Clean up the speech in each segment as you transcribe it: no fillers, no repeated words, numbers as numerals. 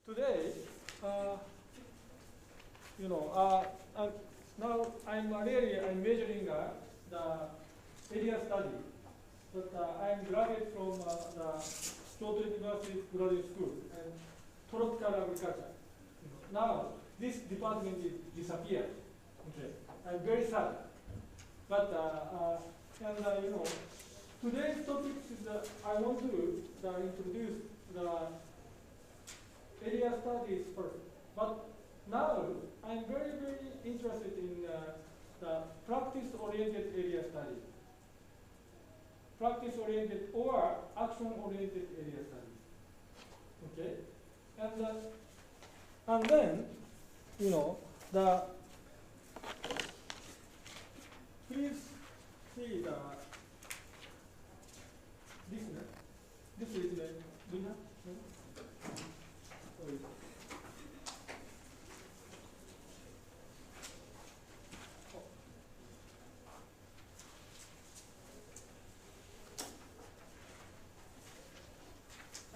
today, now I'm measuring the area study, but I'm graduate from the Kyoto University Graduate School and tropical agriculture. Now this department is disappeared. Okay, I'm very sad, but today's topic is I want to introduce the area studies first, but now I'm very interested in the practice-oriented area study, practice-oriented or action-oriented area studies. Okay, and then please see this is do you have? No?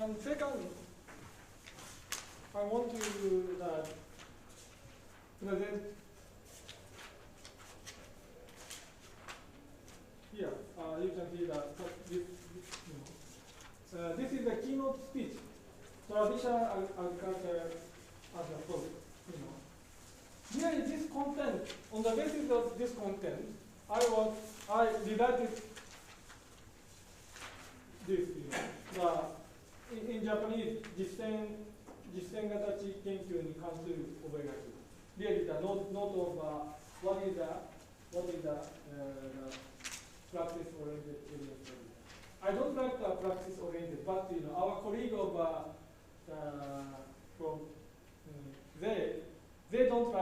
And second, I want to present here. You can see this is the keynote speech, traditional agriculture as a whole. Here is this content. On the basis of this content, I rewrote this. In Japanese, 実践型地域研究に関する覚書。Really the note of what is the practice-oriented area study. I don't like the practice-oriented, but our colleague of from they did not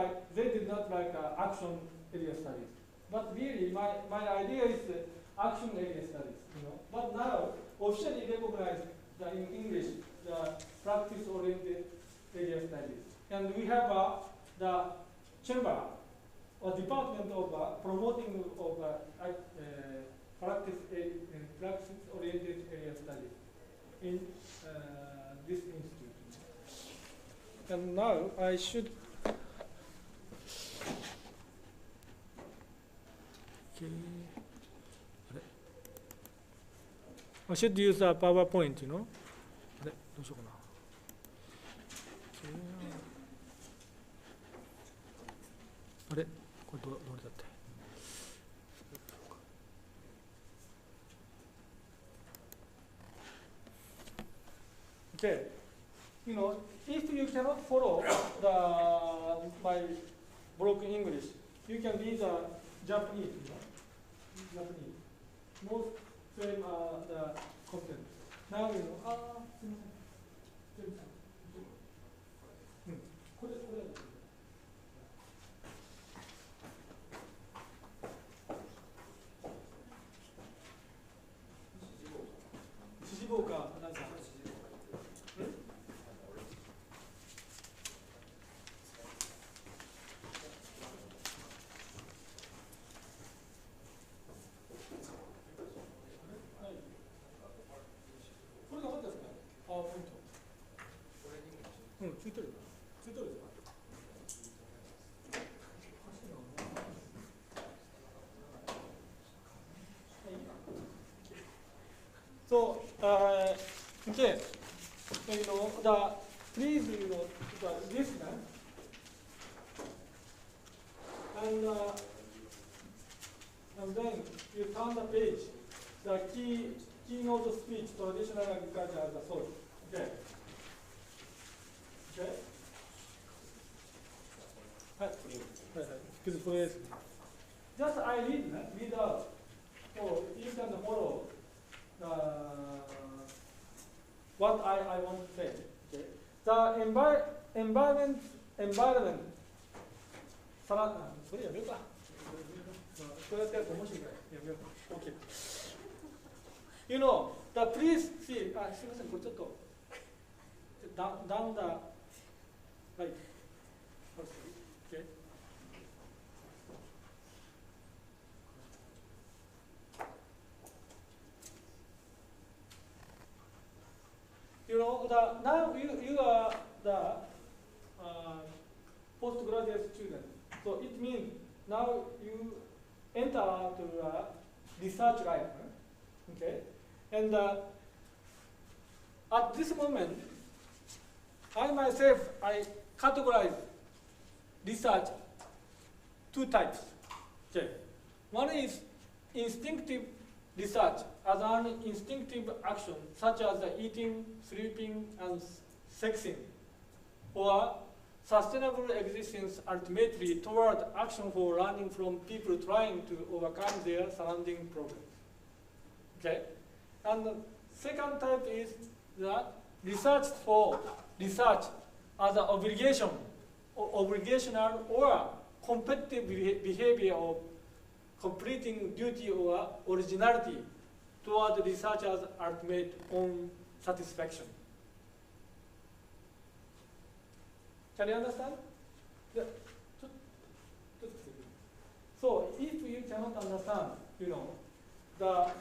like action area studies. But really, my idea is action area studies. But now officially recognized in English the practice-oriented area studies, and we have the chamber or department of promoting of practice-oriented area studies in this institute. And now I should. Okay. I should use a PowerPoint, あれどうしようかな。あれこれどれだって。Okay, if you cannot follow my broken English, you can read the Japanese, Japanese. Most same the content. Now So, okay, please, listen, and then you turn the page, the keynote speech, traditional agriculture as a source. Okay. Okay. Just I read out, so you can follow what I want to say. Okay. The environment. それやめようか。こうやってやると面白いからやめようか。OK。the please see すみませんこれちょっとdown the right. Okay. Now you are the postgraduate student. So it means now you enter to research life. Okay, and at this moment, I myself categorize research two types. Okay, one is instinctive research as an instinctive action, such as eating, sleeping, and sexing, or sustainable existence ultimately toward action for learning from people trying to overcome their surrounding problems. Okay? And the second type is the research for research as an obligation, or obligational or competitive behavior of completing duty or originality toward the researcher's ultimate own satisfaction. Can you understand? So if you cannot understand, the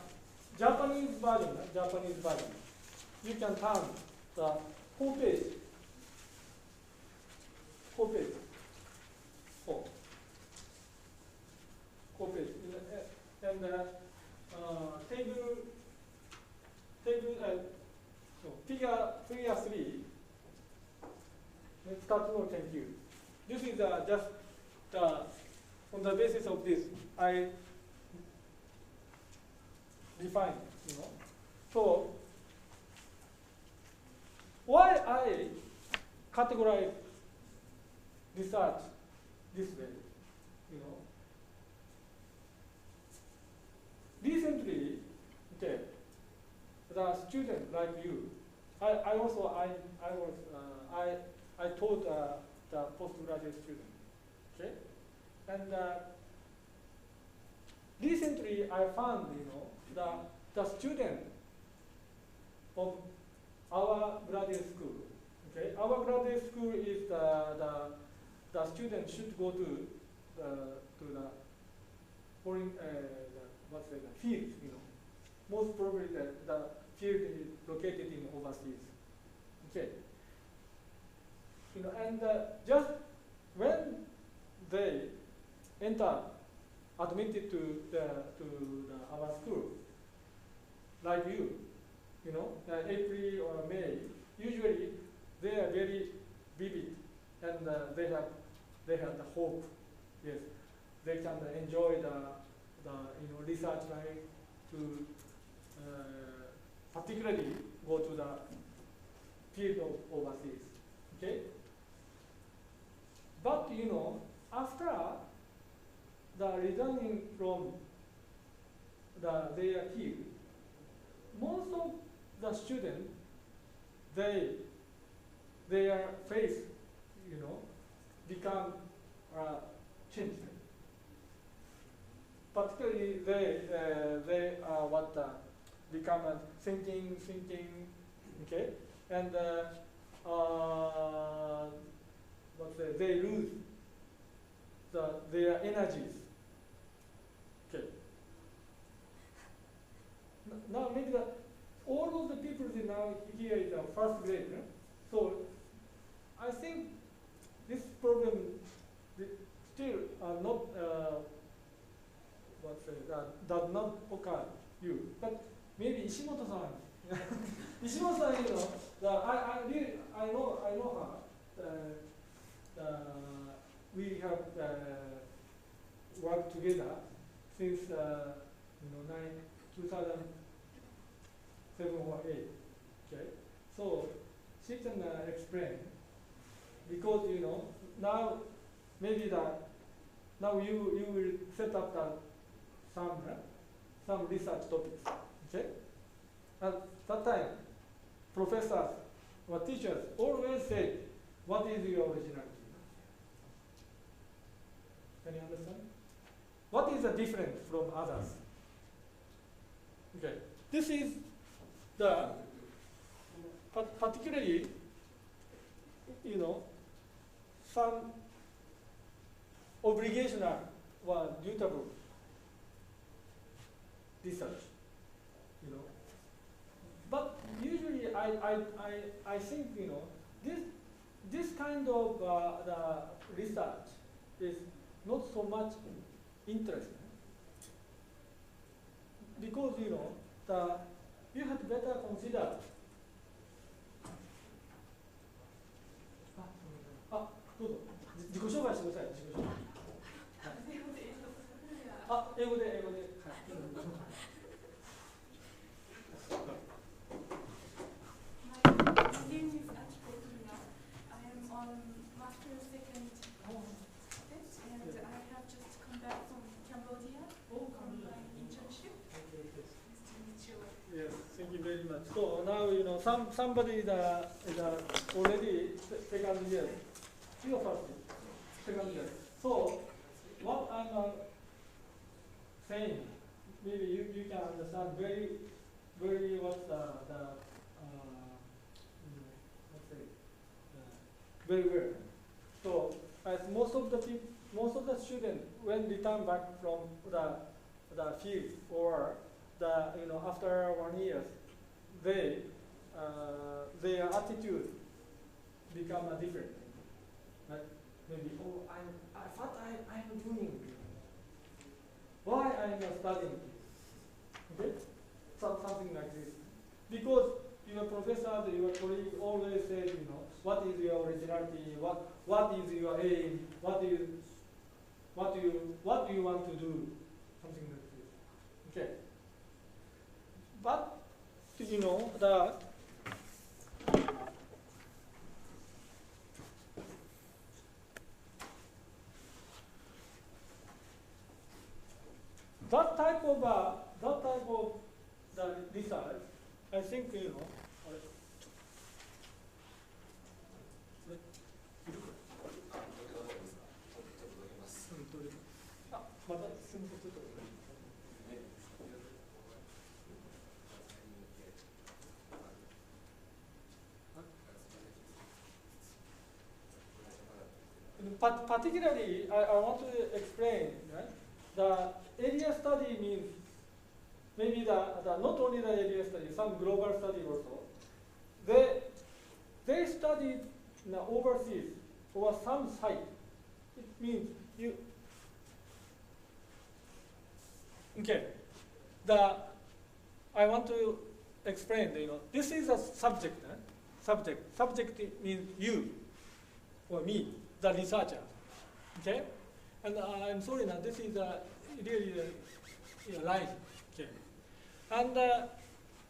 Japanese version, you can turn the whole page. Whole page. And figure 3. 2つの研究. This is just on the basis of this, I define, So, why I categorize research this way, Recently, okay, the student like you, I taught the postgraduate student, okay? And recently I found, the student of our graduate school, okay? Our graduate school is the student should go to the foreign, the field, Most probably the field is located in overseas, okay? And just when they admitted to our school, like you, April or May, usually they are very vivid, and they have the hope. Yes, they can enjoy the research life to particularly go to the field of overseas. Okay. But after the returning from their field, most of the students, their face, become changed. Particularly, they become thinking, okay, and they lose their energies. Okay. Now maybe all of the people now here is first grade. So I think this problem still not does not occur you. But maybe Ishimoto-san, Ishimoto-san, I know her. We have worked together since 2007 or 8. Okay, so she can explain, because now maybe now you will set up some research topics. Okay, at that time, professors or teachers always say, "What is your originality?" Can you understand? What is the difference from others? Okay, this is the particularly, some obligational or dutable research, But usually I think, this kind of the research is not so much interesting because you have to better consider. どうぞ自己紹介してください。自己紹介。英語で。So now somebody is already second year. You first second year. So what I'm saying, maybe you can understand very what very well. So as most of the students when return back from the field or after 1 year, their attitude become different. Like maybe what I'm doing, why I'm studying, okay, something like this. Because your professor, your colleague always said, what is your originality, what is your aim, what do you want to do, something like this. Okay. But that type of the research, I think particularly, I want to explain, right? The area study means maybe the not only the area study, some global study also. They studied overseas or some site. It means okay. I want to explain. This is a subject. Subject means you or me, the researcher. Okay, and I'm sorry now. This is really line. Okay, and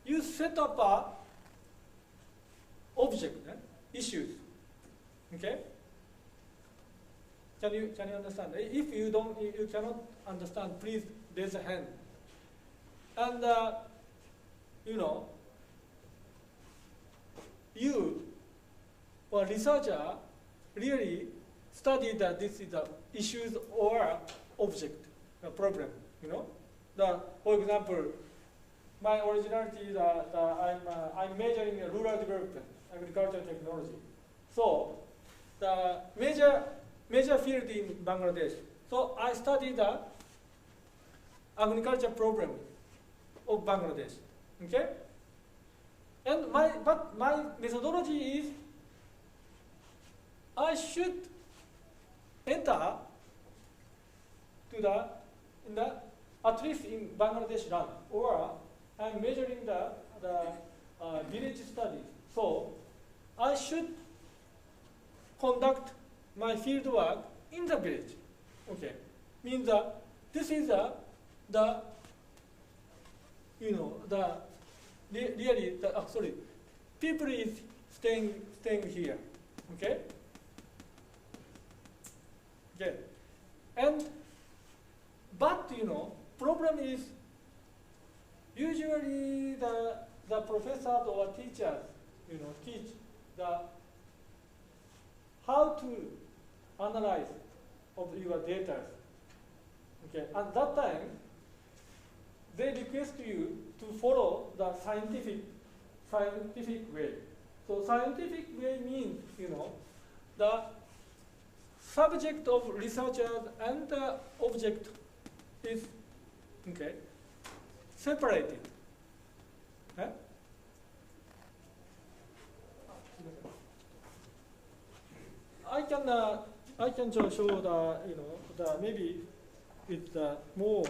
you set up a object issues. Okay. Can you understand? If you cannot understand, please raise a hand. And you or researcher really study that this is the issues or object, problem. For example, my originality is I'm majoring in rural development, agricultural technology. So the major field in Bangladesh. So I study the agriculture problem of Bangladesh. Okay? And my methodology is I should enter to at least in Bangladesh land, or I'm measuring the village studies. So I should conduct my field work in the village. Okay, means this is people is staying here. Okay. Okay, and but problem is usually the professors or teachers teach how to analyze of your data. Okay, at that time they request you to follow the scientific way. So scientific way means the subject of researchers and the object is separated. I can just show the maybe it's more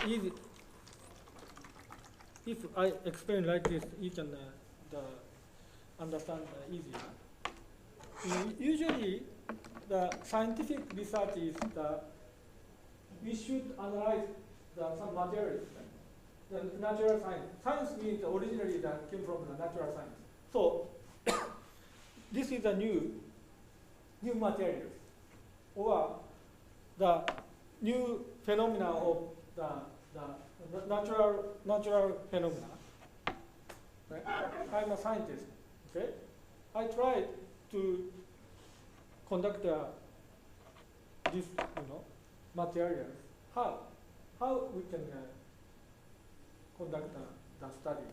easy. If I explain like this, you can understand easier. Usually, the scientific research is that we should analyze some materials, the natural science. Science means originally that came from the natural science. So this is a new materials, or the new phenomena of the natural phenomena. Right? I'm a scientist. Okay, I tried to conduct this materials. How we can conduct the study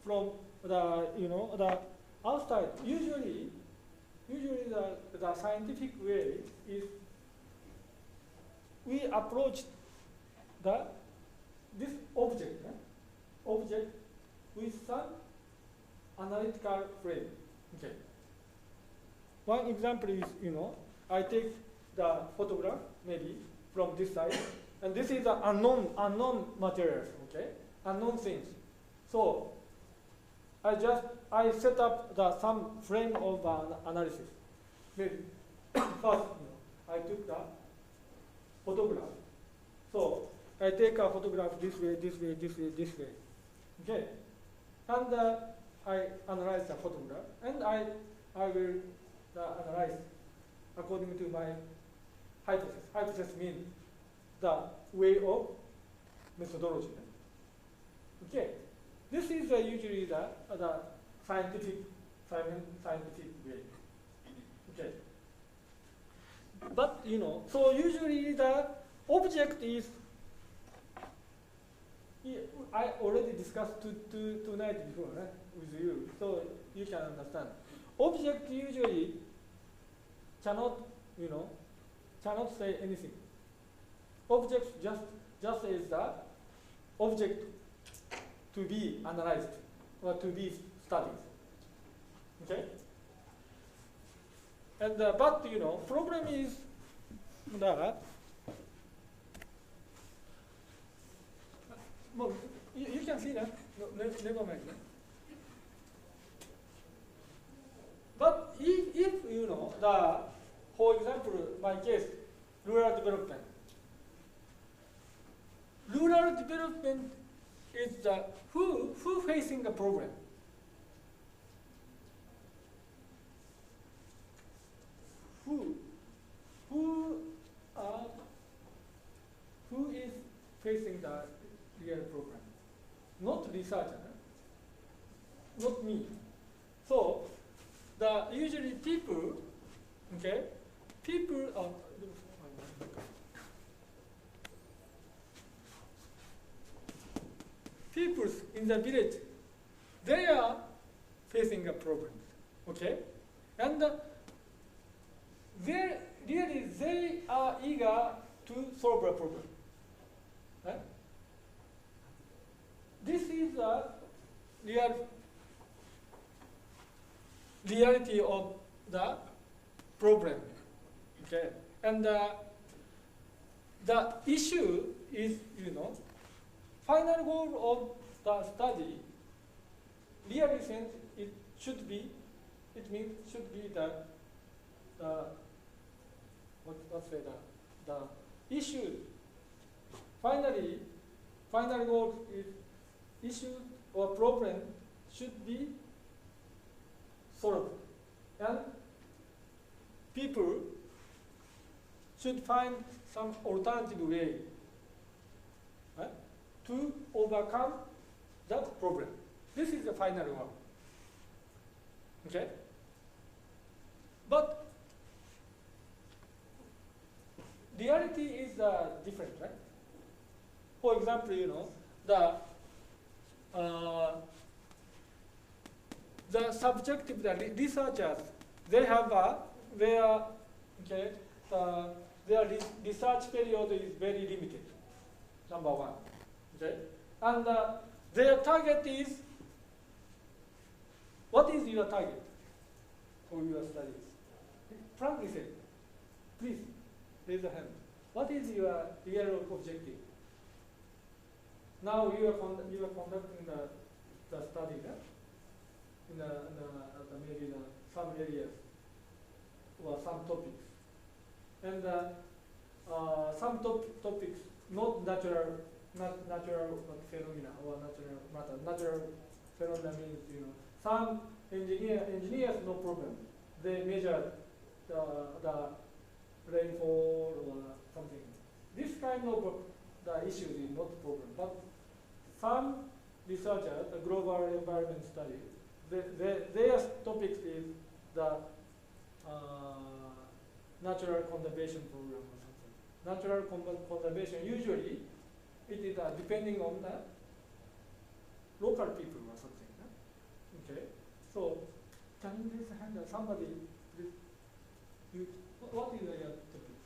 from the outside. Usually the scientific way is we approach this object with some analytical frame. Okay. One example is I take the photograph maybe from this side, and this is the unknown materials. Okay, unknown things. So I set up some frame of analysis. Maybe first, I took the photograph. So I take a photograph this way. Okay, and I analyze the photograph, and I will analyze according to my hypothesis. Hypothesis means the way of methodology. Okay. This is usually the scientific way. Okay. But so usually the object is. I already discussed tonight before with you, so you can understand. Object usually cannot say anything. Object just is the object to be analyzed or to be studied. Okay? And but problem is that you can see that. No, never mind. But if for example, my case, rural development. Rural development is the who facing a problem. Who is facing the real problem? Not researcher, not me. So the usually people in the village, they are facing a problem, okay? And they are eager to solve a problem. Right? This is a reality of the problem, okay? And the issue is, final goal of the study, really sense it should be the issue. Final goal is issue or problem should be solved, and people should find some alternative way to overcome that problem. This is the final one. Okay? But reality is different, right? For example, the subjective, the researchers, they have their research period is very limited. Number one, okay, and their target is your target for your studies? Frankly said, please raise your hand. What is your real objective? Now you are conducting the study in maybe some areas or some topics, and some topics not natural phenomena or natural matter. Natural phenomena means some engineers no problem. They measure the rainfall or something. This kind of the issue is not a problem. But some researchers, the global environment study, their topic is the natural conservation program or something. Natural conservation, usually it is depending on the local people or something. Okay, so can you raise a hand? Somebody, what is your topic?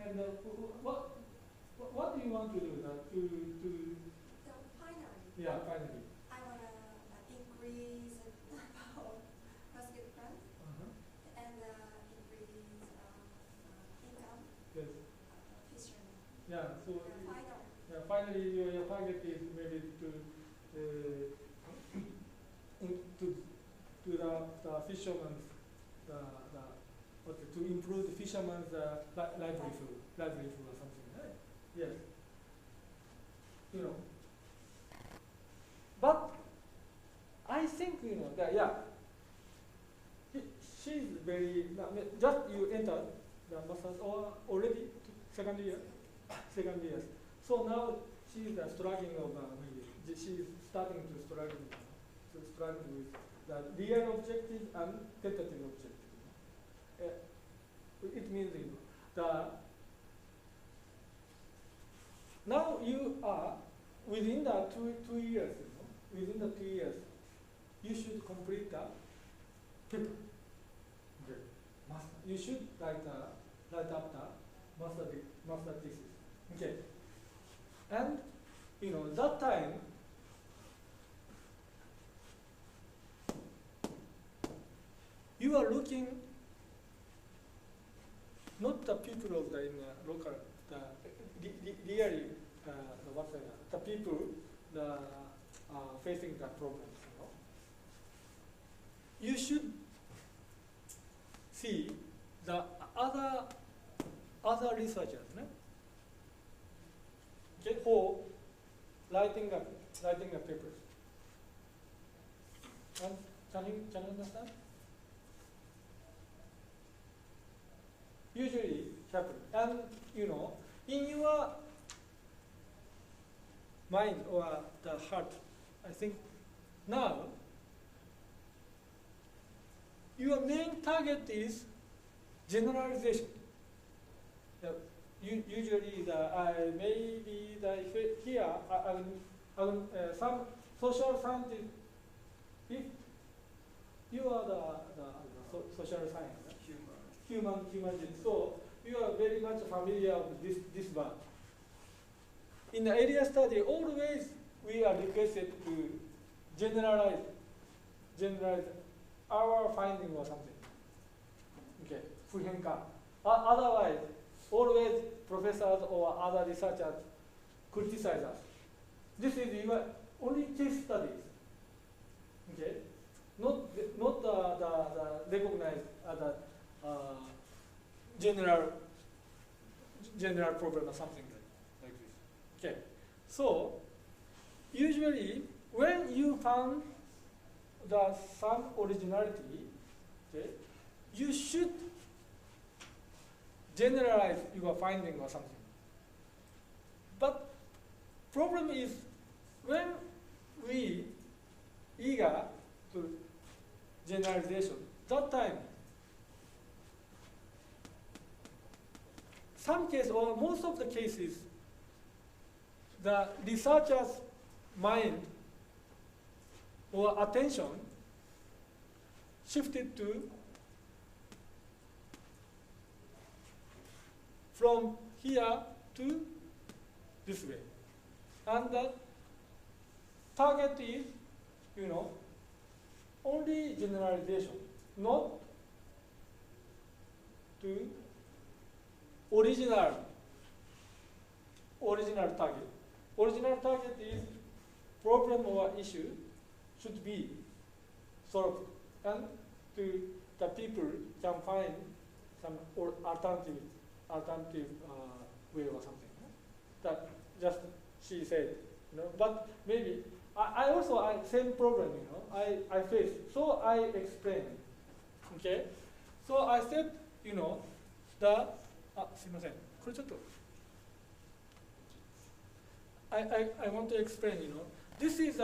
And what do you want to do? So finally, yeah, finally. I want to increase about basket plants and increase income. Yes. Fishermen. Yeah. So Finally. Yeah, finally your target is maybe to the fishermen's to improve the fishermen's livelihood or something, right? Yes. But I think that she's very just you enter the master's or already second year. So now she's struggling maybe she's starting to struggle with the real objective and tentative objective. It means now you are within the two years. Within the 2 years, you should complete the paper. Okay. You should write up the master thesis. Okay. And that time you are looking not the people of the local, really the people facing the problems. You should see the other researchers, okay, who writing the papers. And can you understand? Usually happen, and in your mind or the heart, I think now your main target is generalization. Usually here some social scientist. If you are the social science. Humanity. So you are very much familiar with this one. In the area study, always we are requested to generalize our finding or something. Okay, 普遍化. Otherwise, always professors or other researchers criticize us. This is your only case studies. Okay, not the recognized other. General problem or something like this. Okay, so usually when you found some originality, okay, you should generalize your finding or something. But problem is when we eager to generalization, that time some cases, or most of the cases, the researcher's mind or attention shifted to from here to this way. And the target is, only generalization, not to original target. Original target is problem or issue should be solved, and to the people can find some alternative way or something. That just she said, But maybe I also same problem, I face. So I explain. Okay. So I said, the すいません。これちょっと I want to explain, this is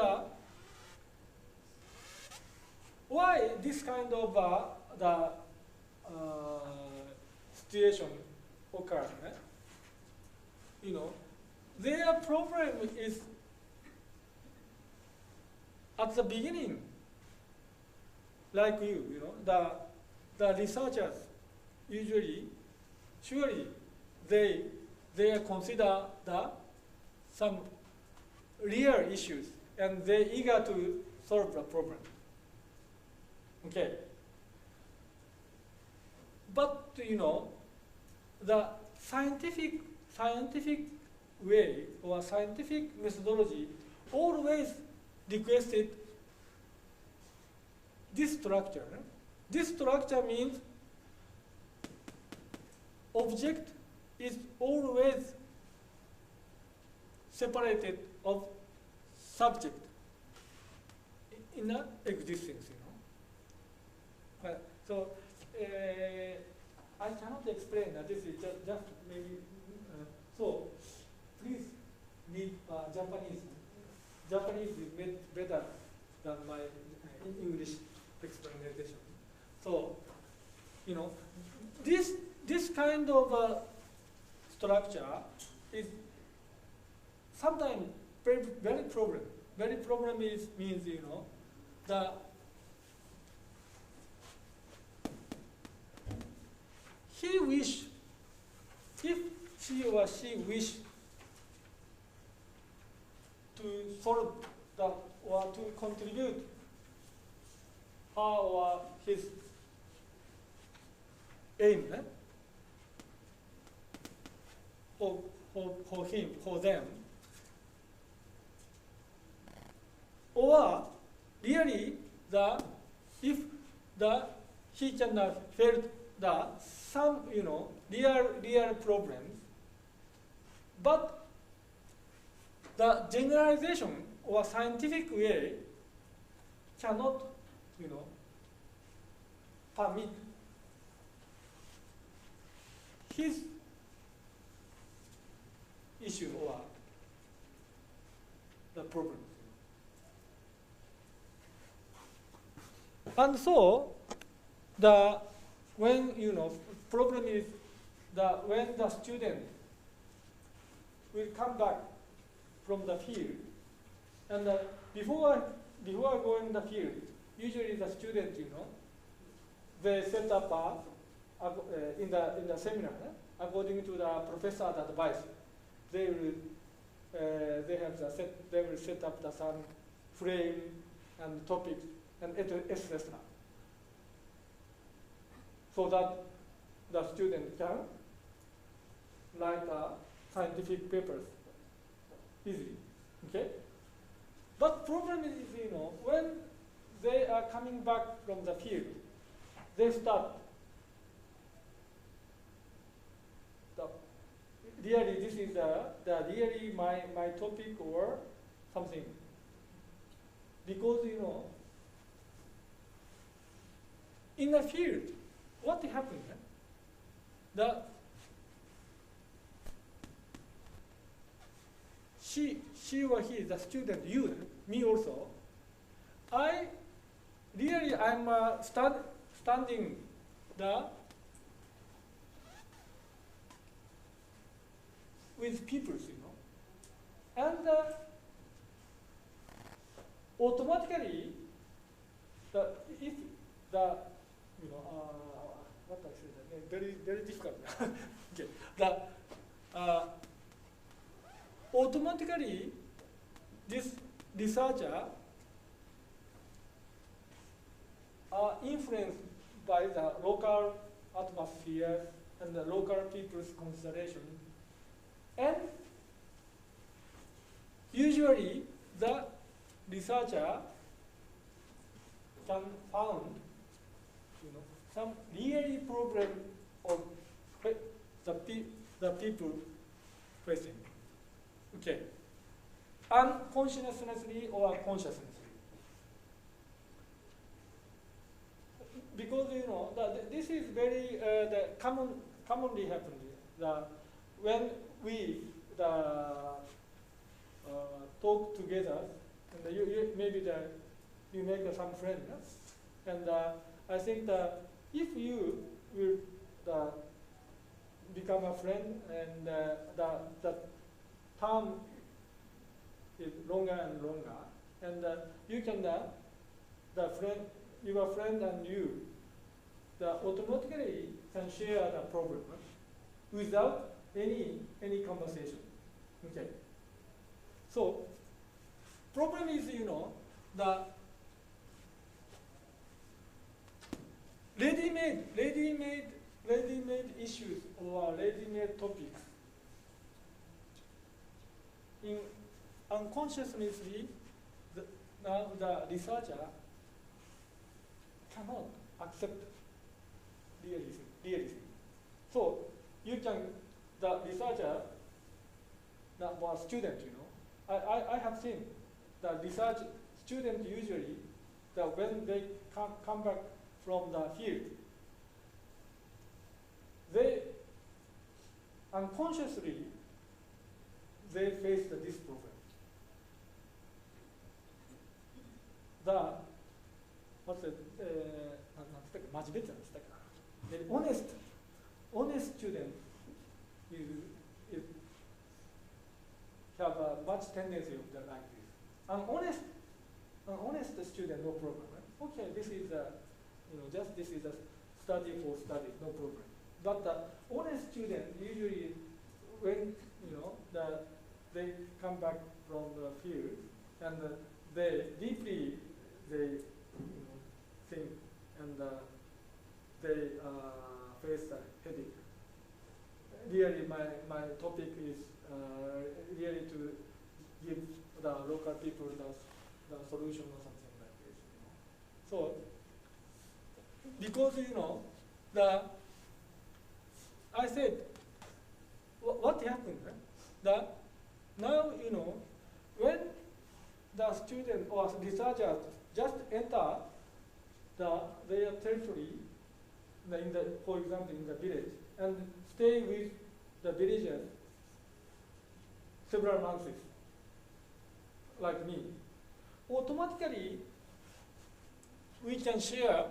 why this kind of the situation occurs. Their problem is at the beginning, like the researchers surely they consider some real issues and they're eager to solve the problem. Okay. But the scientific way or scientific methodology always requested this structure. This structure means object is always separated of subject in the existence, So I cannot explain that. This is just maybe. So please read Japanese. Japanese is better than my English explanation. So this kind of structure is sometimes very problem. Very problem means the he wish, if she or she wish to solve or to contribute her or his aim for him, for them, or really if he cannot felt some real problems, but the generalization or scientific way cannot permit his issue or the problem. And so when problem is when the student will come back from the field, and before going the field, usually the student they set up in the seminar according to the professor's advice. They will set up some frame and topics and etc. So that the student can write scientific papers easily. Okay? But problem is, when they are coming back from the field, they start really this is really my topic or something. Because in the field, what happened? She or he, the student, you, me also, I'm standing with people, and automatically, if the what I said, very, very difficult. Okay. The, automatically, this researcher are influenced by the local atmosphere and the local people's consideration. And usually, the researcher can found some really problem of the people facing. Okay. Unconsciously or consciously. Because this is very commonly happening. When we talk together, and maybe you make some friends, and I think that if you will become a friend, and the term is longer and longer, and you can your friend and you automatically can share the problem without any conversation. Okay. So problem is the ready-made issues or ready-made topics. Unconsciously, now the researcher cannot accept realism. So you can, the researcher, or student, I have seen the research student usually, when they come back from the field, they unconsciously they face this problem. What's it? The honest student is have a much tendency of like this. An honest student, no problem. Right? Okay, this is this is a study for study, no problem. But the honest student usually, when they come back from the field and they deeply think and they face a headache. Really, my topic is really to give the local people the solution or something like this. So, because I said, what happened? Now when the student or researchers just enter their territory, for example, in the village, and stay with the villagers several months, like me, automatically we can share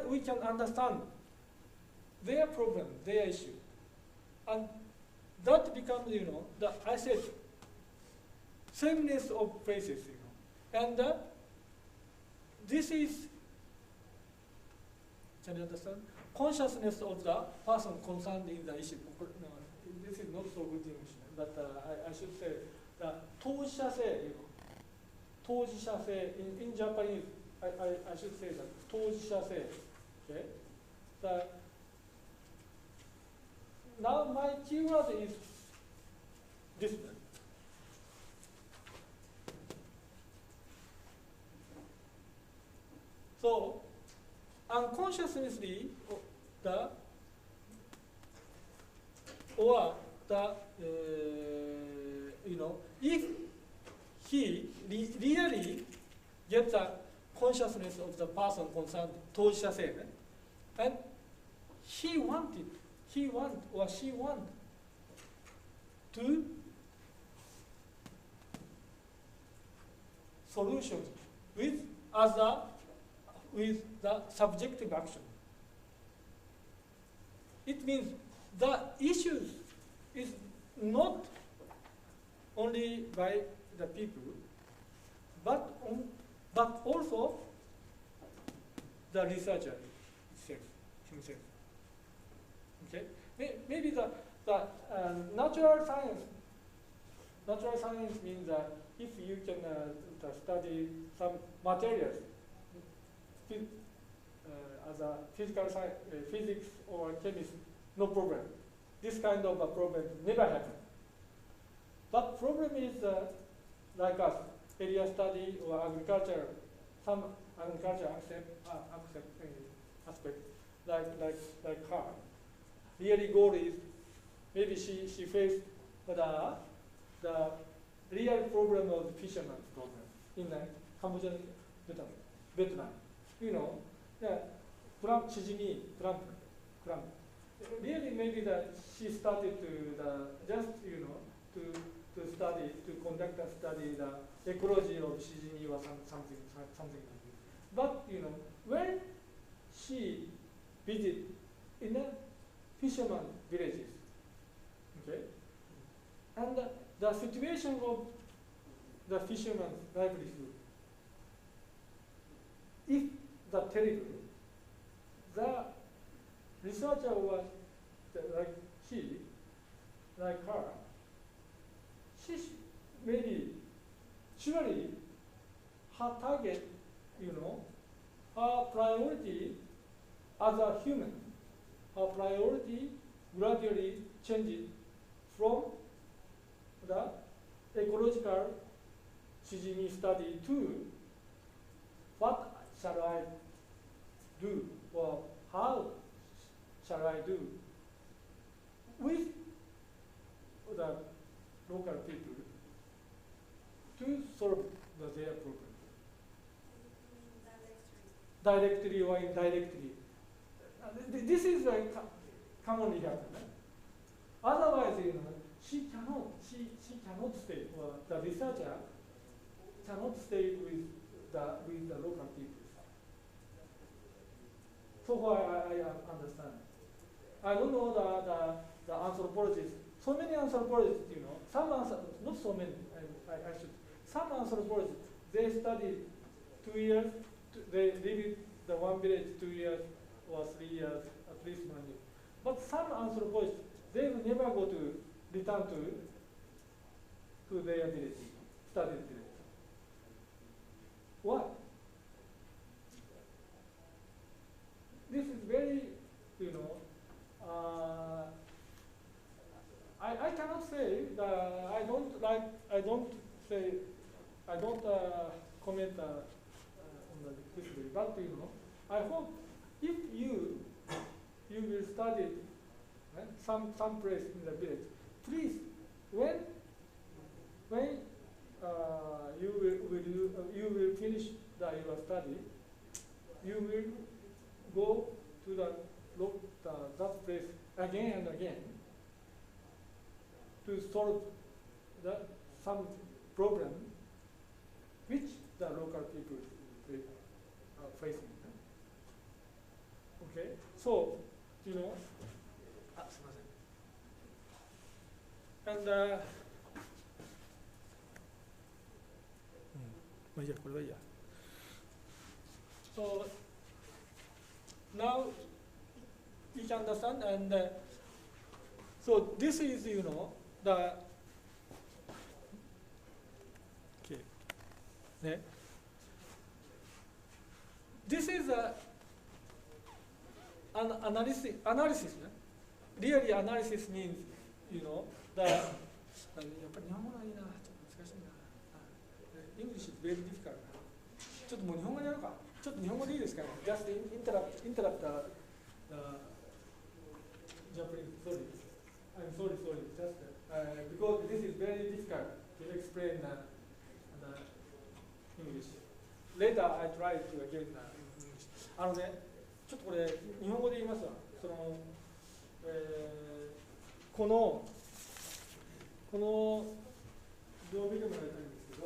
we can understand their problem, their issue, and that becomes I said sameness of places, and this is, can you understand? Consciousness of the person concerned in the issue. This is not so good English, but I should say that 当事者性, 当事者性 in Japanese, I should say that 当事者性. Okay. Now my keyword is this. So unconsciously, if he really gets the consciousness of the person concerned, 当事者性, and he want or she want to solutions with the subjective action. It means the issues is not only by the people, but also the researcher itself. himself. Okay, maybe the natural science means that if you can study some materials as a physical science, physics or chemistry, no problem. This kind of a problem never happen. But problem is like us, area study or agriculture, some agriculture aspect, like her. Really goal is maybe she faced the real problem of the fisherman's problem in Cambodia, Vietnam. You know, clam, shijimi, clam. Really, maybe that she started to just to study, to conduct a study the ecology of shijimi or something like this. But when she visited in a fisherman villages, okay, and the situation of the fisherman's livelihood, if the terrible, the researcher was like her, she maybe surely her target, her priority as a human, her priority gradually changes from the ecological shijimi study to what shall I do, or how shall I do with the local people to solve their problem. Directly or indirectly. This is commonly happen. Otherwise, she cannot stay, or the researcher cannot stay with the local people. So far, I understand. I don't know the anthropologists. So many anthropologists, some not so many. I should. Some anthropologists, they studied 2 years. They live in the one village 2 years or 3 years, at least 1 year. But some anthropologists, they will never go to return to their village, studied village. Why? This is very, I cannot say that I don't comment on this way, but I hope if you will study some place in the village, please when you will finish your study, you will go to that place again and again to solve some problem which the local people are facing. Okay, so and so now you can understand, and so this is the okay. This is an analysis. Really, analysis means English is very difficult. ちょっともう日本語でやろうか。ちょっと日本語でいいですかね。Just interrupt the Japanese. Sorry. I'm sorry. Just because this is very difficult to explain the English. Later I try to again English. ちょっとこれ日本語で言いますわ。このどう見てもらいたいんですけど。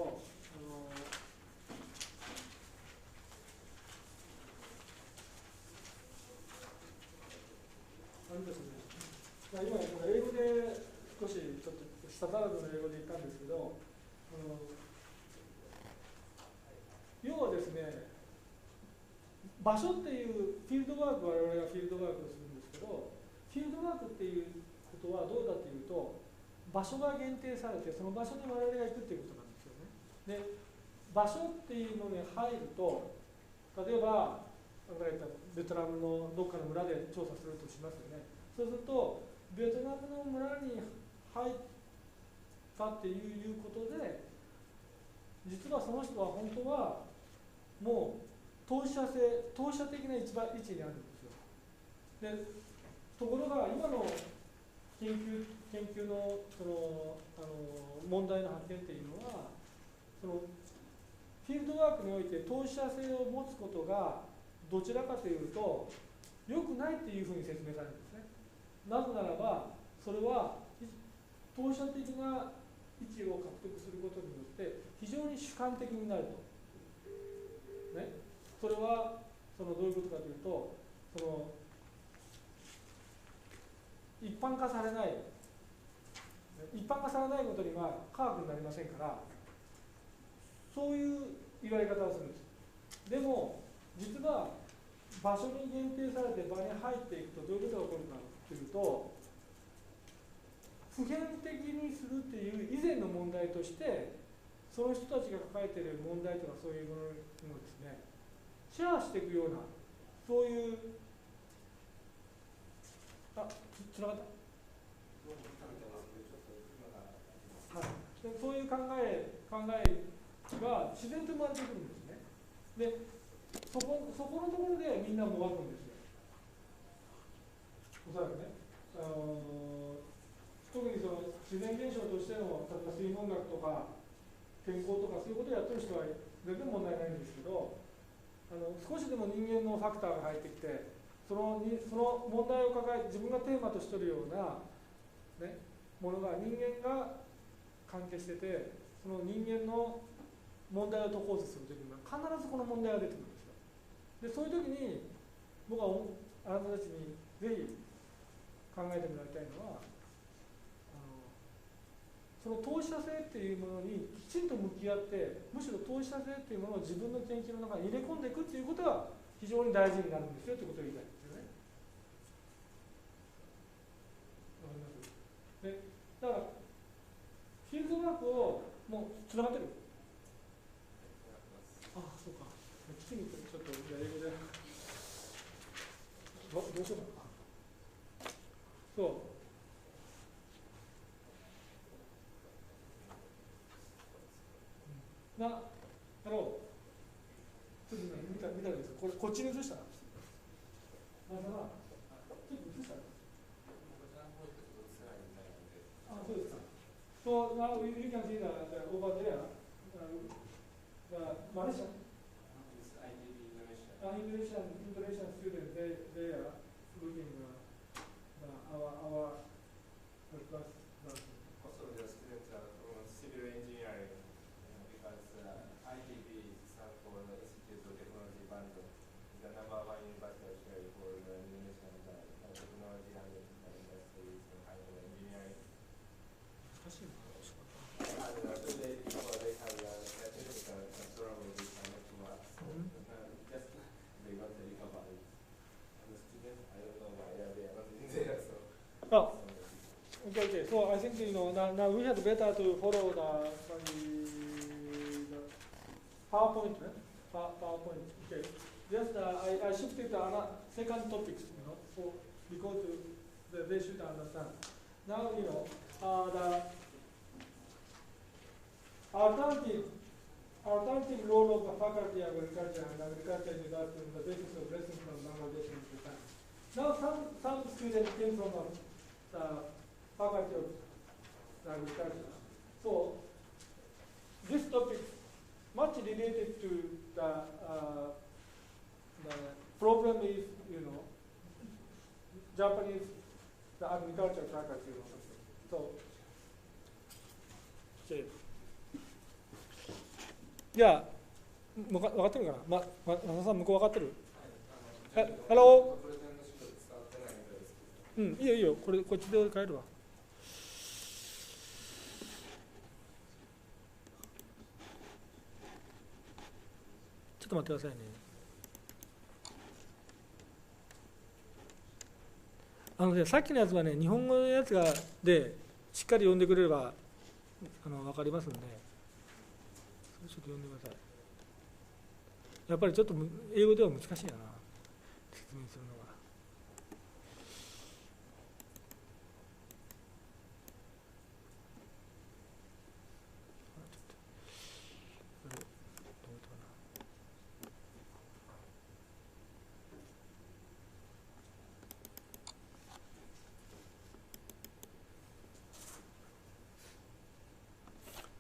今英語で少しちょっとスタンダードの英語で言ったんですけど、要はですね、場所っていうフィールドワーク、我々がフィールドワークをするんですけど、フィールドワークっていうことはどうだっていうと、場所が限定されて、その場所に我々が行くっていうことなんですよね。で、場所っていうのに入ると、例えばベトナムのどっかの村で調査するとしますよね。そうするとベトナムの村に入ったっていうことで、実はその人は本当はもう当事者的な位置にあるんですよ。で、ところが今の研究の問題の発見っていうのは、そのフィールドワークにおいて当事者性を持つことがどちらかというと良くないっていうふうに説明されるんですね。なぜならば、それは当事者的な位置を獲得することによって非常に主観的になると。ね、それはどういうことかというと、一般化されないことには科学になりませんから、そういう言われ方をするんです。でも実は場所に限定されて場に入っていくとどういうことが起こるかというと、普遍的にするっていう以前の問題として、その人たちが抱えている問題とかそういうものをですね、シェアしていくような、そういうつながった、はい、そういう考えが自然と生まれてくるんですね。で、そこのところでみんなも湧くんですよ。おそらくね。特に自然現象としての、例えば水文学とか健康とかそういうことをやってる人は全然問題ないんですけど、少しでも人間のファクターが入ってきて、その問題を抱えて自分がテーマとしているような、ね、ものが人間が関係してて、その人間の問題を解こうとするときには必ずこの問題が出てくるんですよ。で、そういうときに僕はあなたたちにぜひ考えてもらいたいのは、その当事者性っていうものにきちんと向き合って、むしろ当事者性っていうものを自分の研究の中に入れ込んでいくっていうことが非常に大事になるんですよということを言いたいんですよね。わかります？で、だからフィールドワークをもうつながってる。ああ、そうか。きちんとちょっと英語でどうしようかな。そう。ハロー。ちょっとね、見たんです。こっちに移したら。ちょっと移したら。あ、そうですか。So now you can see that over there, Malaysia, Indonesian students, they are looking our class. Also, the students are from civil engineering because ITB stands for the Institute of Technology Bandung, the #1 university actually for the Indonesian technology and industries and high-tech engineering. Today, before they have technical control of this network, just they want to recover it. And the students, I don't know why they are not in there. So. Oh. Okay. So I think now we had better to follow the PowerPoint. PowerPoint. Okay. Just I shifted to another second topics. So because they should understand. Now the alternative role of the faculty of agriculture and agriculture university on the basis of lessons from Bangladesh and Japan. Now some students came from the faculty of agriculture. So this topic much related to the problem is Japanese the agriculture faculty or something. So okay. じゃあ、分かってるかな、松田さん、向こう分かってる？ハロー。いいよ、こっちで変えるわ。ちょっと待ってくださいね。さっきのやつはね、日本語のやつがでしっかり読んでくれれば分かりますんで、それちょっと読んでください。やっぱりちょっと英語では難しいな、説明するのが。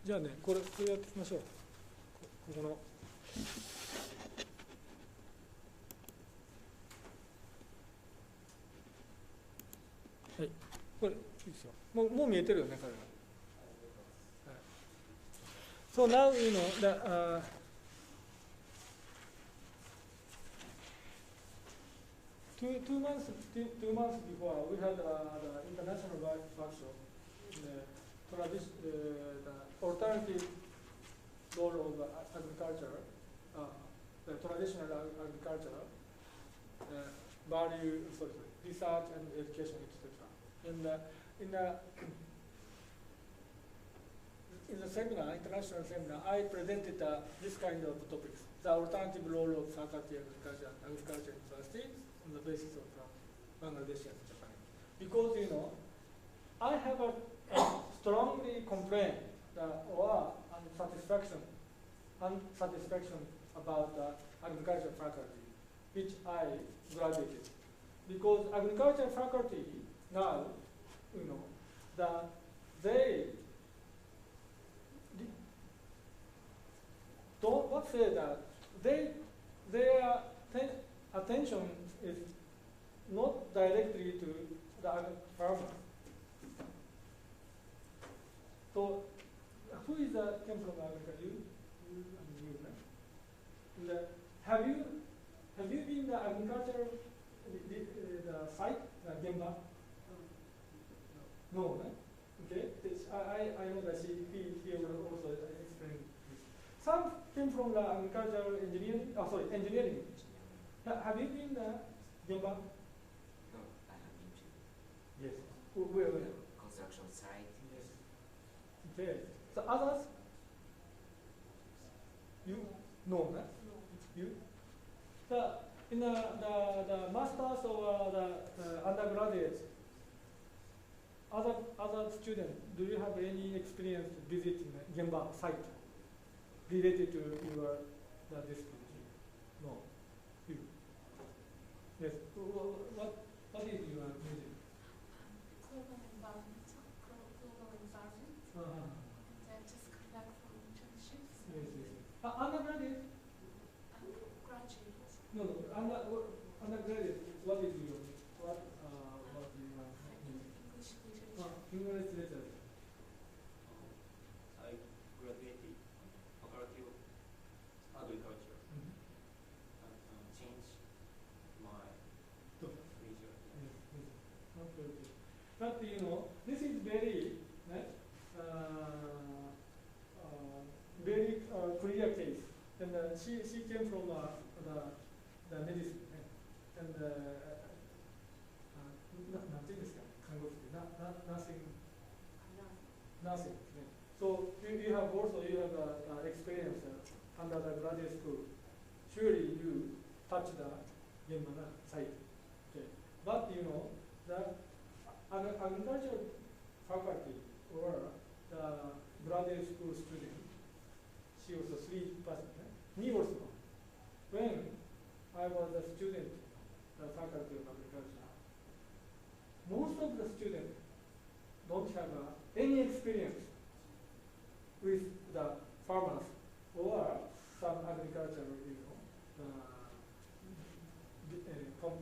じゃあね、これやっていきましょう。ここの。はい、これいいですよ。もう見えてるよね、彼ら。はい、So now you know that two months before we had the international workshop, the alternative role of agriculture, the traditional agriculture, value, research and education, etc. In the seminar, international seminar, I presented this kind of topics: the alternative role of faculty agriculture universities on the basis of Bangladesh and Japan. Because I have a strongly complaint or unsatisfaction about the agriculture faculty, which I graduated. Because agriculture faculty now, they don't say that their attention is not directly to the farmer. So, who is came from agriculture? You and you, right? Have you been the agriculture the site, the Gemba? No, right? Okay. I know that he will also explain this. Some came from the agricultural engineering. Engineering. Have you been the Gemba? No, I have been to. Yes. Where? Construction site. Yes. Okay. So others? You? No, right? No. You? In the masters or the undergraduates, other students, do you have any experience visiting Gemba site related to your discipline? No. You? Yes. What is your major? Global environment. And I just come back from internships. Yes. Undergraduate? Graduate. No. Undergraduate. What is your English literature. English literature. I graduated faculty of agriculture and changed my major. Yes. Okay. But this is very very clear case. And she came from the medicine, and nothing. So you have experience under the graduate school. Surely you touch the Gemba site. Okay. But the agriculture faculty or the graduate school student, she was a 3%. Me also. When I was a student, the faculty of agriculture, most of the students don't have any experience with the farmers or some agricultural,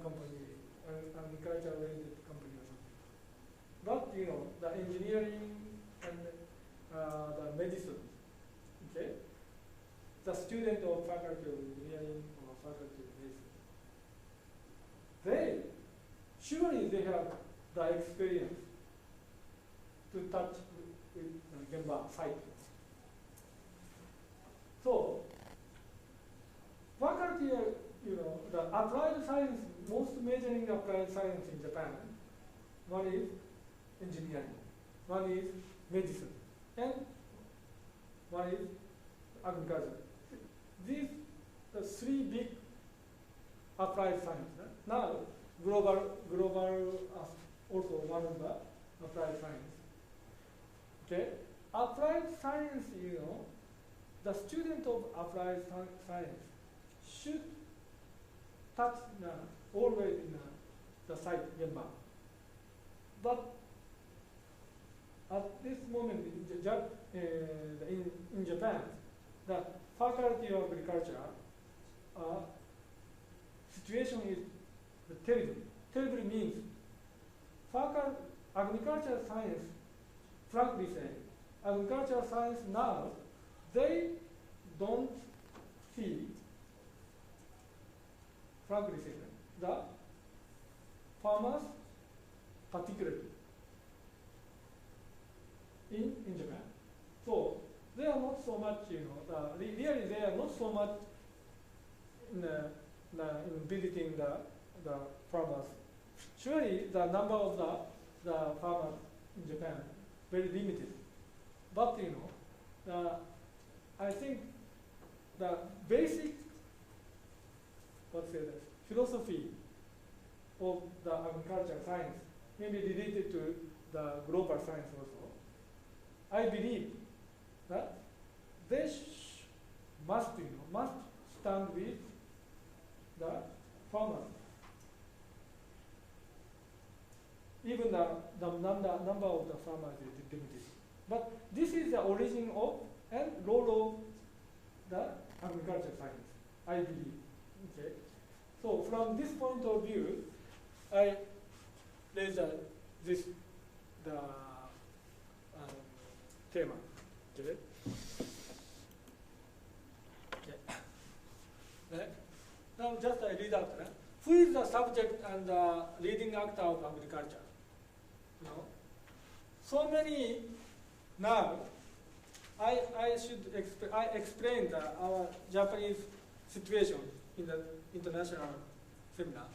company, agriculture-related company or something. But the engineering and the medicine, okay? The student or faculty of engineering or faculty of medicine, surely they have the experience to touch with the Gemba site. So, faculty, the applied science, most majoring applied science in Japan, one is engineering, one is medicine, and one is agriculture. These the three big applied science. Now, global also one of the applied science. Okay, applied science, the student of applied science should touch always in the site member. But at this moment in Japan, the faculty of agriculture situation is terrible. Terrible means agricultural science, frankly saying, agricultural science now, they don't see, frankly saying, the farmers particularly in Japan. So they are not so much, really they are not so much in visiting the farmers. Surely the number of the farmers in Japan very limited. But I think the basic philosophy of the agricultural science may be related to the global science also. I believe that they must stand with the farmers. Even the number of the farmers is limited. But this is the origin of and role of the agricultural science, I believe. Okay. So from this point of view, I raise the theme. Okay. Okay. Now just I read out. Who is the subject and the leading actor of agriculture? So many now. I explained our Japanese situation in the international seminar.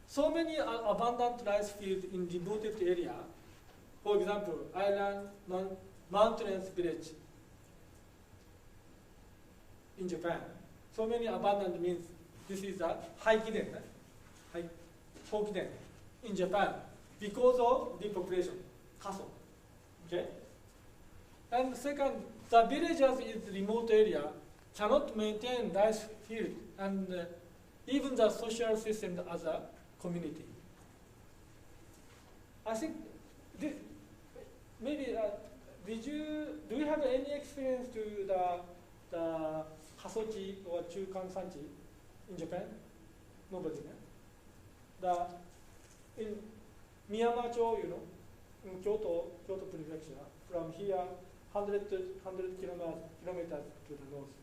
So many abundant rice fields in devoted area. For example, island, mountainous village in Japan. So many abundant means this is a Haikiden in Japan because of depopulation, Kaso. Okay? And second, the villagers in remote area cannot maintain rice field and even the social system as a community. I think this, maybe do you have any experience to the Kasochi or Chukan-sanchi in Japan? Nobody, in Miyama-cho, in Kyoto prefecture, from here 100 kilometers to the north,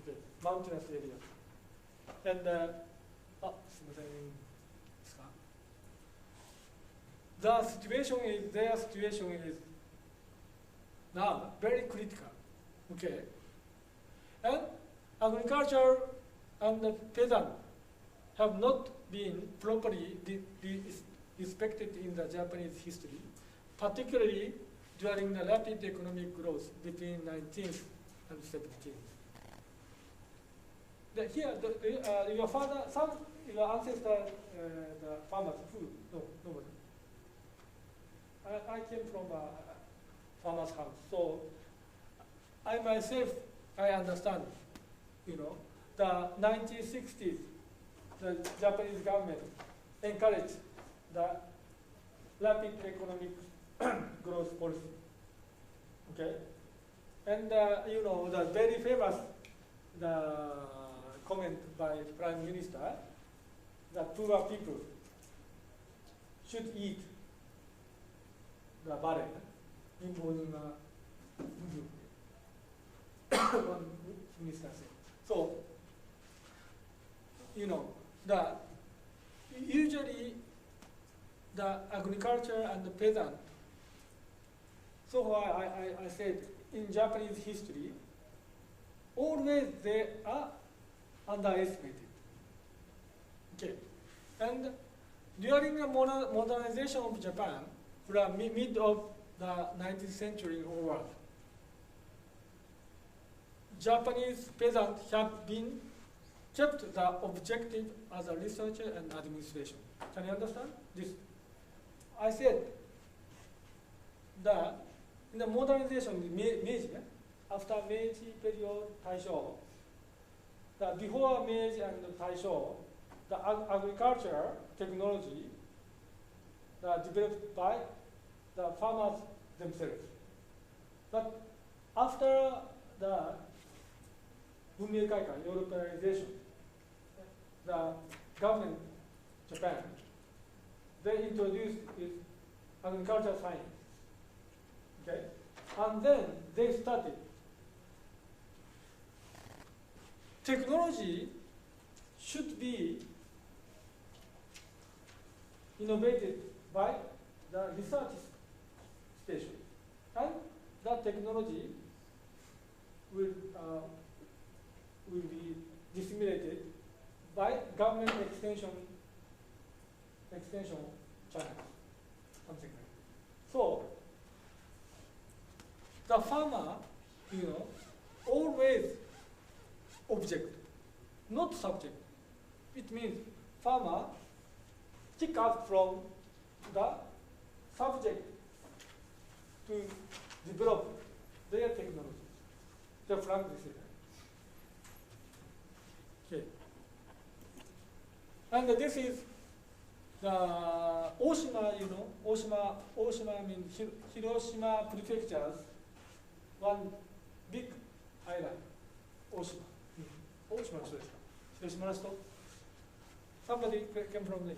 okay, mountainous area. And their situation is now very critical, okay. And agriculture and the peasant have not been properly respected in the Japanese history, particularly during the rapid economic growth between 19th and 17th. Your father, your ancestors, the farmers, who? No, nobody. I came from a farmer's house, so I myself, I understand, the 1960s, the Japanese government encouraged the rapid economic growth policy. Okay, and the very famous comment by Prime Minister that poor people should eat the barley in morning. One minister said. So usually the agriculture and the peasant. So I said in Japanese history, always they are underestimated. Okay, and during the modernization of Japan, from mid of the 19th century onward, Japanese peasants have been kept the objective as a researcher and administration. Can you understand this? I said that in the modernization, Meiji, after Meiji period, Taisho, the before Meiji and Taisho, the agriculture technology developed by the farmers themselves. But after the Bunmei Kaikai, Europeanization, the government, Japan, they introduced agricultural science. Okay? And then they started. Technology should be innovated by the research station. And that technology will be disseminated by government extension channels, something like that. So the farmer, always object, not subject. It means farmer kick out from the subject to develop their technology. The frankly said. Okay. And this is the Oshima, Oshima means Hiroshima prefecture's one big island, Oshima. Oshima の人ですか？広島の人？ Somebody came from the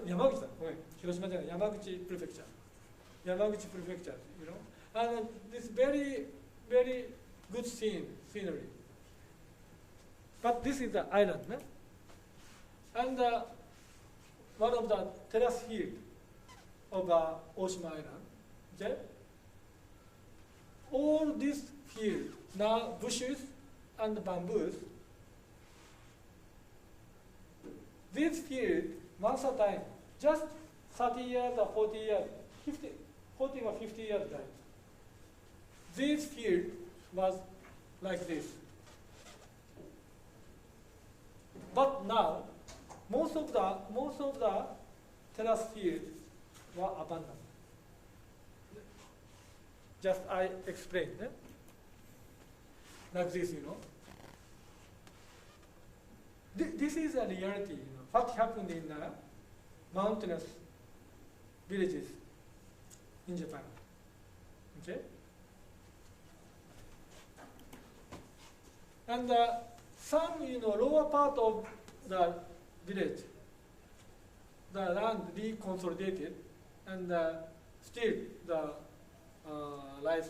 山口だ。ごめん。広島じゃない。山口 prefecture. 山口 prefecture, And this very, very good scenery. But this is the island, no? And one of the terrace field of Oshima Island. Okay? All this field, now bushes and bamboos, this field, once a time, just 30 years or 40 years, 40 or 50 years time, this field was like this. But now, most of the terrace fields were abandoned. Just I explained, like this, This is a reality, What happened in mountainous villages in Japan. Okay? And some, lower part of the village, the land reconsolidated, and still the life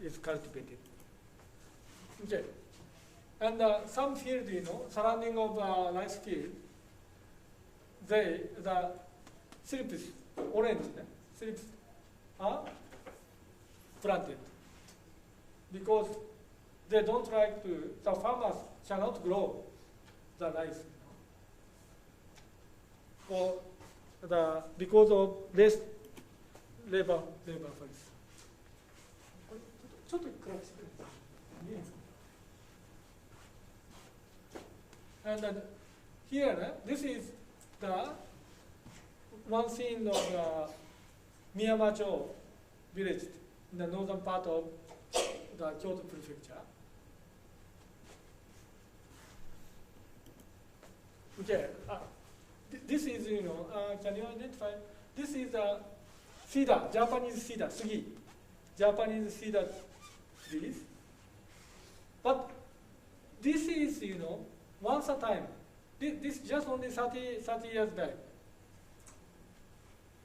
is cultivated. Okay. And some field, surrounding of rice field, the slips, orange, slips are planted because they don't like to, the farmers cannot grow the rice. Because of less labor price. ちょっと暗くしてください。いいですか? And here, this is the one scene of the Miyamacho village in the northern part of the Kyoto prefecture. Okay, this is, can you identify? This is a cedar, Japanese cedar, sugi, Japanese cedar trees. But this is, once a time. This just only 30 years back.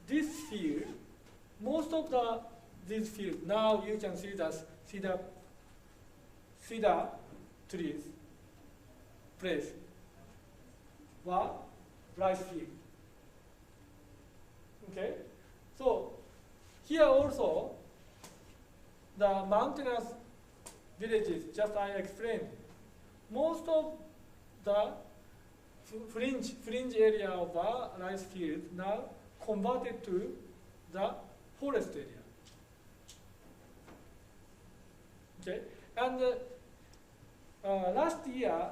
This field, most of these fields, now you can see the cedar trees place were rice field. Okay? So here also the mountainous villages, just I explained, most of the fringe area of the rice field now converted to the forest area. Okay, and last year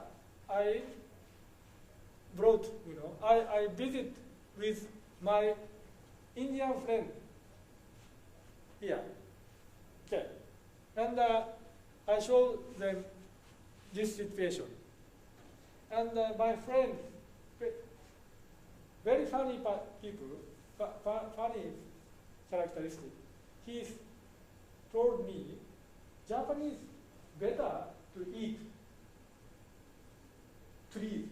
I brought, I visit with my Indian friend here. Okay, and I showed them this situation. And my friend, very funny people, funny characteristic, he told me Japanese better to eat trees,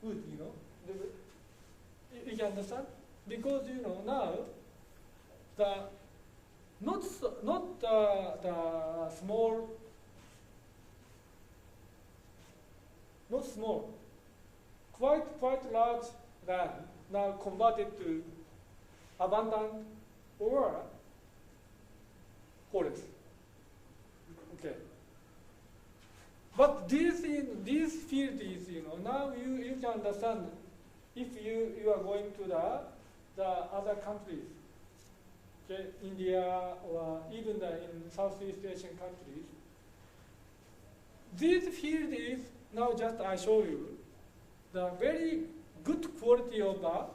wood, you can understand? Because now the not small, not small, quite large land now converted to abundant or forest. Okay. But these fields is, now you can understand if you are going to the other countries, okay, India or even in Southeast Asian countries. This field is now just I show you the very good quality of the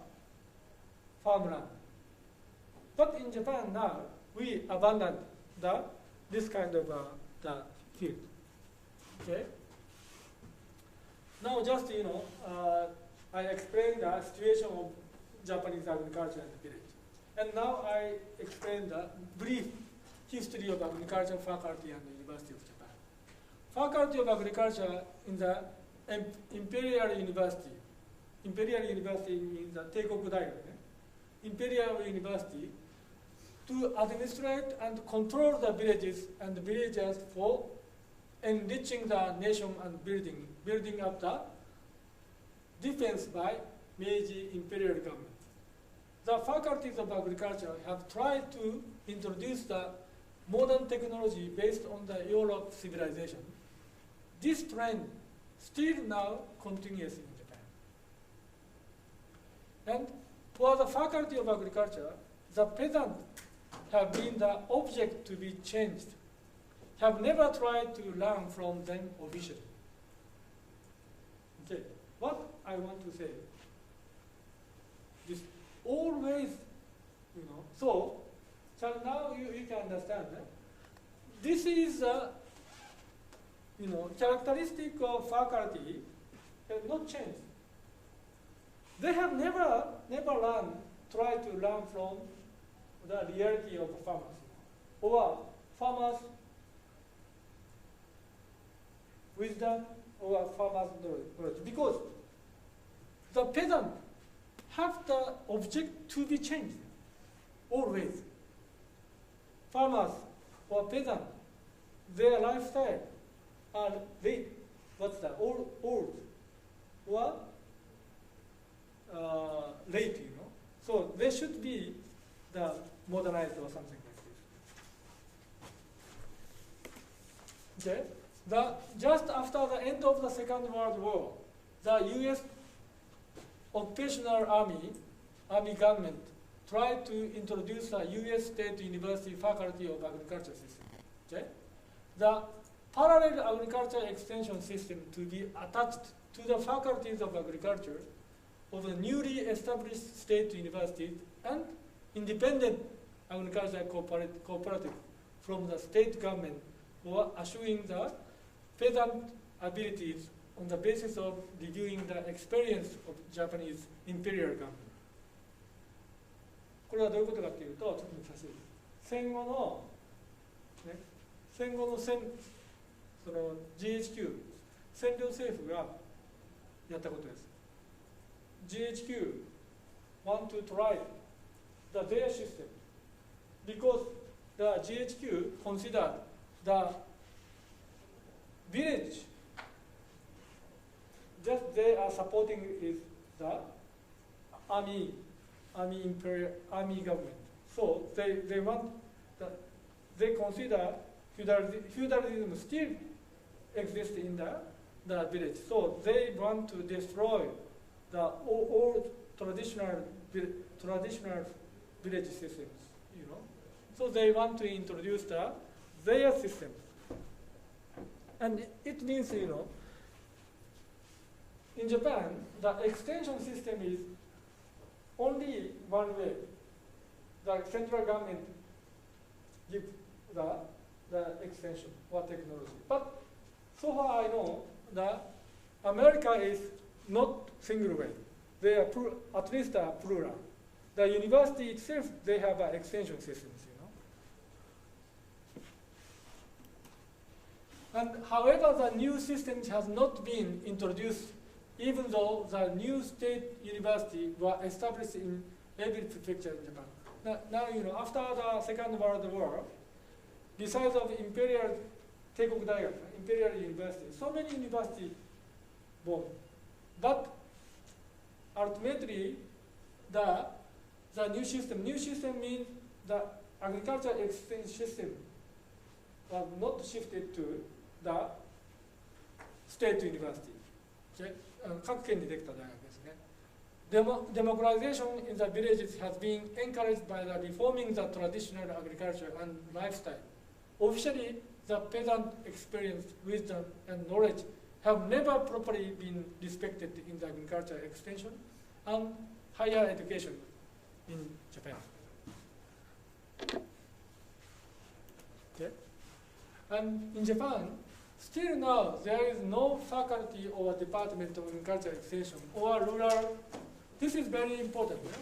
farmland. But in Japan now we abandon this kind of the field. Okay. Now just I explained the situation of Japanese agriculture and village, and now I explain the brief history of agriculture faculty and the University of Japan. Faculty of Agriculture in the Imperial University. Imperial University means the Teikoku Daigaku. Imperial University to administrate and control the villages and the villagers for enriching the nation and building up the defense by Meiji Imperial government. The faculties of agriculture have tried to introduce the modern technology based on the Europe civilization. This trend still now continues in Japan. And for the faculty of agriculture, the peasants have been the object to be changed, have never tried to learn from them officially. Okay, what I want to say, this always, so now you can understand that this is characteristic of faculty have not changed. They have never tried to learn from the reality of farmers or farmers' wisdom or farmers' knowledge, because the peasant have the object to be changed always. Farmers or peasant, their lifestyle are late, old or late, So they should be the modernized or something like this. Okay. Just after the end of the Second World War, the U.S. occupational army government tried to introduce the U.S. State University Faculty of Agriculture system. Okay? The parallel agriculture extension system to be attached to the faculties of agriculture of the newly established state universities and independent agricultural cooperative from the state government for assuring the peasant abilities on the basis of reviewing the experience of Japanese imperial government. これはどういうことかというと、ちょっと見させて戦後のその GHQ 占領政府がやったことです。GHQ want to try their system because the GHQ considered the village just they are supporting is the army government. So they want they consider feudalism still exists in the the village. So they want to destroy the old traditional village systems, you know. So they want to introduce their systems. And it means, you know, in Japan, the extension system is only one way. The central government gives the extension or technology. But so far I know that America is not single way. They are at least a plural. The university itself, they have extension systems, you know. And however, the new systems has not been introduced, even though the new state university were established in every prefecture in Japan. Now, you know, after the Second World War, besides of Imperial Teikoku Daigaku, Imperial University, so many universities born. But ultimately, the new system means the agriculture exchange system was not shifted to the state university. Okay? 各県にできた大学ですね。Democratization in the villages has been encouraged by the reforming the traditional agriculture and lifestyle. Officially, the peasant experience, wisdom, and knowledge have never properly been respected in the agriculture extension and higher education in Japan. Okay? And in Japan, still now there is no faculty or department of agriculture extension or rural. This is very important. Yeah?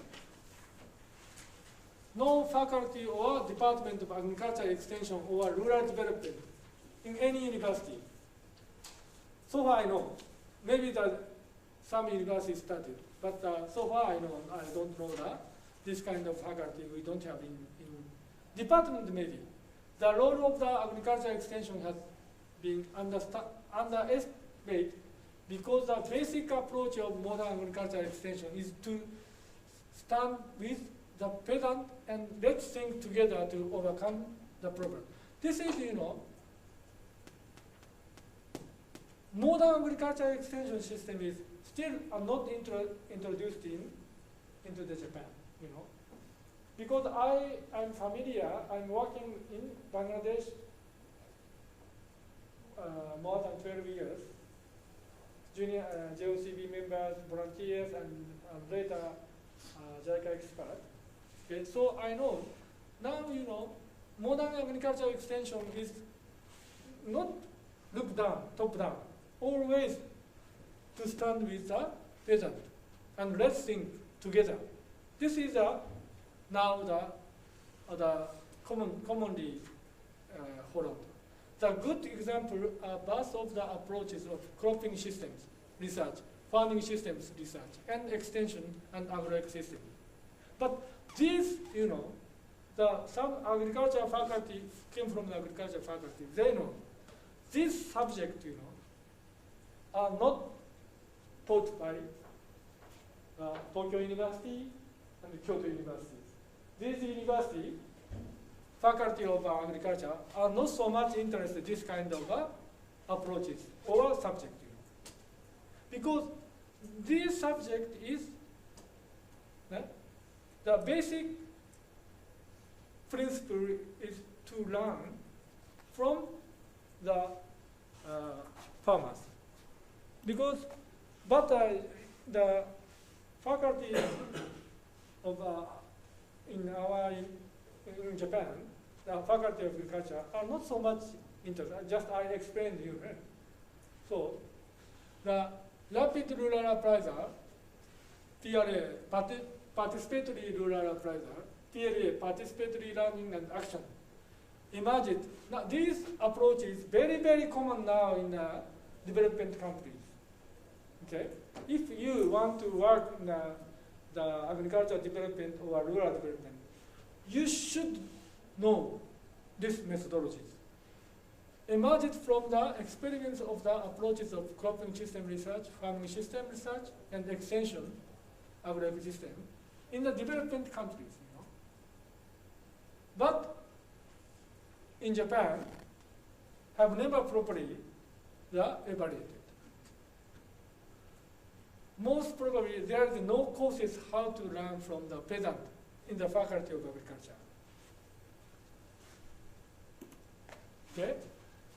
No faculty or department of agriculture extension or rural development in any university. So far I know. Maybe some universities started, but so far I know, I don't know that this kind of faculty we don't have in department maybe. The role of the agriculture extension has been underestimated because the basic approach of modern agriculture extension is to stand with the peasant and let's think together to overcome the problem. This is, you know, modern agriculture extension system is still not introduced into the Japan, you know. Because I'm familiar, I'm working in Bangladesh more than 12 years. Junior JOCB members, volunteers, and later JICA experts. Okay, so I know, now you know, modern agriculture extension is not look down, top down, always to stand with the peasant and let's think together. This is now the commonly followed. The good example are both of the approaches of cropping systems research, farming systems research, and extension and agro-ecosystem. But these, you know, some agriculture faculty came from the agriculture faculty. They know these subjects, you know, are not taught by Tokyo University and Kyoto University. These universities, faculty of agriculture, are not so much interested in this kind of approaches or subject, you know. Because this subject is the basic principle is to learn from the farmers. Because, but the faculty of in Japan, the faculty of agriculture are not so much interested. Just I explained to you. Right? So the rapid rural appraisal, PRA, participatory rural appraisal, PLA, participatory learning and action, emerged. Now these approaches very, very common now in development countries. Okay, if you want to work in the agricultural development or rural development, you should know these methodologies. Emerged from the experiments of the approaches of cropping system research, farming system research, and extension agro-ecosystem in the development countries. You know. But in Japan, have never properly evaluated. most probably there is no courses how to learn from the peasant in the Faculty of Agriculture. Okay?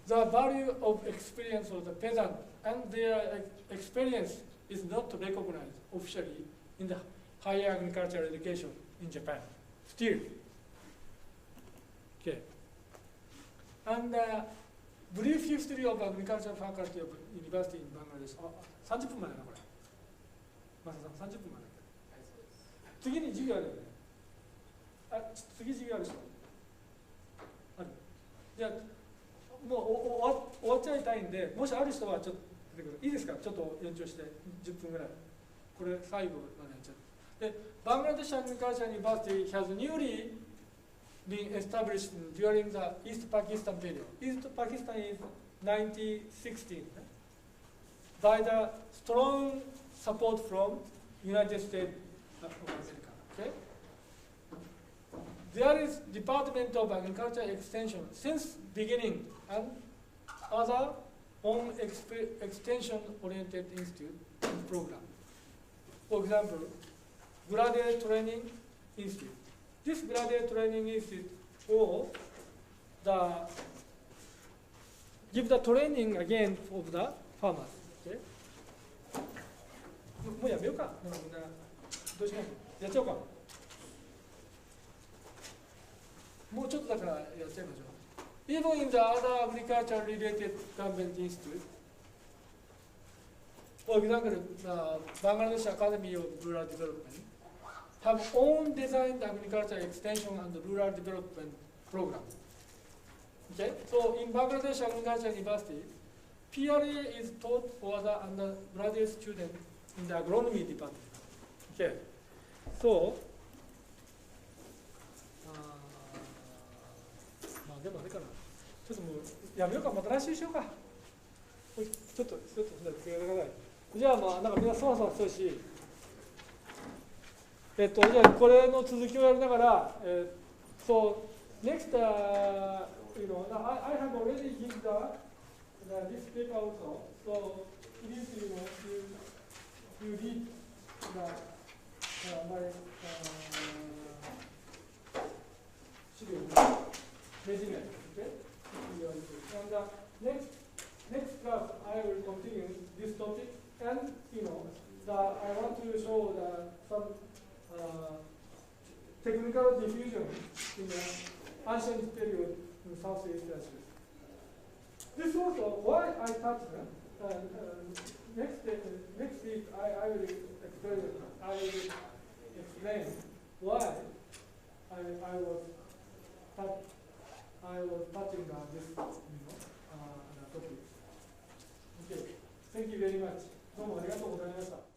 The value of experience of the peasant and their experience is not recognized officially in the higher agricultural education in Japan. Still. Okay. And brief history of agricultural faculty of university in Bangladesh. 30分前だな、これ。マサさん、30分前だっけ。次に授業あるよね。次授業あるでしょ。ある。じゃあ、もう終わっちゃいたいんで、もしある人はちょっと出てくる。いいですか、ちょっと延長して10分ぐらい。これ最後までやっちゃう。で、Bangladesh Agricultural University has newly been established during the East Pakistan period. East Pakistan is 1916 by the strong support from United States of America. Okay? There is Department of Agriculture Extension since beginning and other own extension-oriented institute and program. For example, Graduate Training Institute. This Graduate Training Institute will give the training again of the farmers. Okay? もうやめようか。みんなどうします？やっちゃおうか。もうちょっとだからやっちゃいましょう。Even in the other agriculture-related government institute, for example, the Bangladesh Academy of Rural Development have own designed agriculture extension and rural development program. Okay, so in Bangladesh Agriculture University, PRA is taught for the undergraduate students in the agronomy department. Okay, so. でもあれかな、ちょっともうやめようか、また来週しようか。ちょっと付けてください。じゃあまあなんかみんなそわそわしてるし、じゃあこれの続きをやりながら、so next, you know, I have already given this paper also. So please, you know, you read my resume, okay? And next class I will continue this topic, and you know, I want to show some technical diffusion in the ancient period in Southeast Asia. This also why I touched next week I will explain why I was touching this topic. Okay, thank you very much. どうもありがとうございました。